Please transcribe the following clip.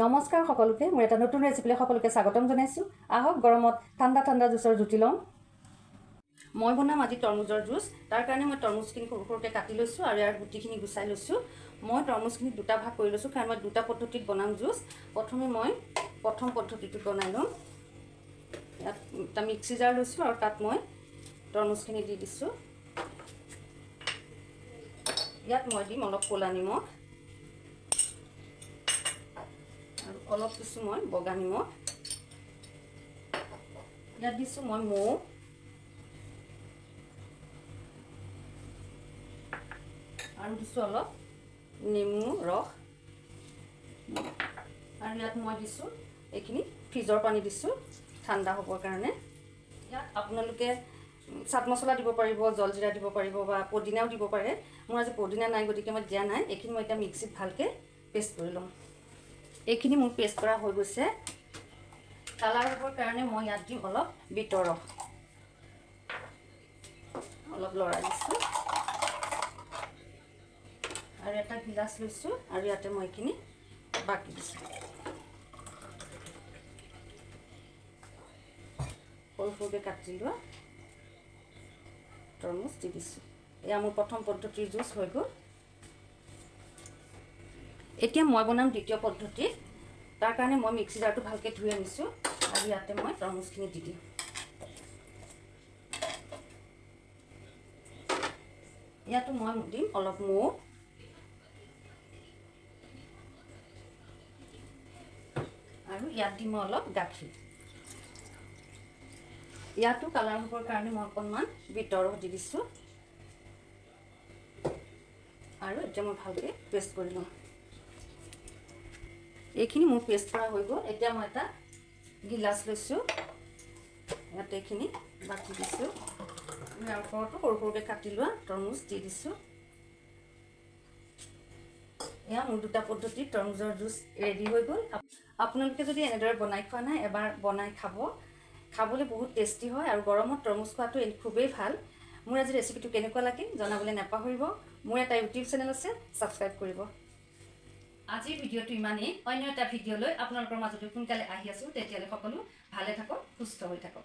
নমস্কাৰ সকলোকে মোৰ এটা নতুন ৰেচিপিলৈ সকলোকে স্বাগতম জনাইছোঁ। আহক গৰমত ঠাণ্ডা ঠাণ্ডা জুচৰ জুতি লওঁ। মই বনাম আজি তৰমুজৰ জুচ। তাৰ কাৰণে মই তৰমুজখিনি সৰু সৰুকৈ কাটি লৈছোঁ আৰু ইয়াৰ গুটিখিনি গুচাই লৈছোঁ। মই তৰমুজখিনি দুটা ভাগ কৰি লৈছোঁ কাৰণ মই দুটা পদ্ধতিত বনাম জুচ। প্ৰথমে মই প্ৰথম পদ্ধতিটোত বনাই লওঁ। ইয়াত এটা মিক্সি জাৰ লৈছোঁ আৰু তাত মই তৰমুজখিনি দি দিছোঁ। ইয়াত মই দিম অলপ ক'লা নিমখ আৰু অলপ দিছোঁ মই বগা নিমখ। ইয়াত দিছোঁ মই মৌ আৰু দিছোঁ অলপ নেমু ৰস আৰু ইয়াত মই দিছোঁ এইখিনি ফ্ৰিজৰ পানী দিছোঁ ঠাণ্ডা হ'বৰ কাৰণে। ইয়াত আপোনালোকে চাট মছলা দিব পাৰিব, জলজিৰা দিব পাৰিব বা পদিনাও দিব পাৰে। মোৰ আজি পদিনা নাই গতিকে মই দিয়া নাই। এইখিনি মই এতিয়া মিক্সিত ভালকৈ পেষ্ট কৰি ল'ম। এইখিনি মোৰ পেষ্ট কৰা হৈ গৈছে। কালাৰ হ'বৰ কাৰণে মই ইয়াত দিম অলপ বিটৰ ৰস, অলপ লৰাই দিছোঁ আৰু এটা গিলাচ লৈছোঁ আৰু ইয়াতে মই এইখিনি বাকি দিছোঁ। সৰু সৰুকৈ কাটি লোৱা তৰমুজ দি দিছোঁ। এয়া মোৰ প্ৰথম পদ্ধতিৰ জুচ হৈ গ'ল। এতিয়া মই বনাম দ্বিতীয় পদ্ধতি। তাৰ কাৰণে মই মিক্সি জাৰটো ভালকৈ ধুই আনিছোঁ আৰু ইয়াতে মই তৰমুজখিনি দি দিম। ইয়াতো মই দিম অলপ মৌ আৰু ইয়াত দিম মই অলপ গাখীৰ। ইয়াতো কালাৰ হ'বৰ কাৰণে মই অকণমান বিটৰ ৰস দি দিছোঁ আৰু এতিয়া মই ভালকৈ পেষ্ট কৰি লওঁ। এইখিনি মোৰ পেষ্ট কৰা হৈ গ'ল। এতিয়া মই এটা গিলাচ লৈছোঁ, ইয়াতে এইখিনি বাকি দিছোঁ। ইয়াৰ ওপৰতো সৰু সৰুকৈ কাটি লোৱা তৰমুজ দি দিছোঁ। এয়া মোৰ দুটা পদ্ধতিত তৰমুজৰ জুচ ৰেডি হৈ গ'ল। আপোনালোকে যদি এনেদৰে বনাই খোৱা নাই, এবাৰ বনাই খাব। খাবলৈ বহুত টেষ্টি হয় আৰু গৰমত তৰমুজ খোৱাটো খুবেই ভাল। মোৰ আজি ৰেচিপিটো কেনেকুৱা লাগিল জনাবলৈ নাপাহৰিব। মোৰ এটা ইউটিউব চেনেল আছে, ছাবস্ক্ৰাইব কৰিব। আজিৰ ভিডিঅ'টো ইমানেই। অন্য এটা ভিডিঅ'লৈ আপোনালোকৰ মাজলৈ সোনকালে আহি আছোঁ। তেতিয়ালৈ সকলো ভালে থাকক, সুস্থ হৈ থাকক।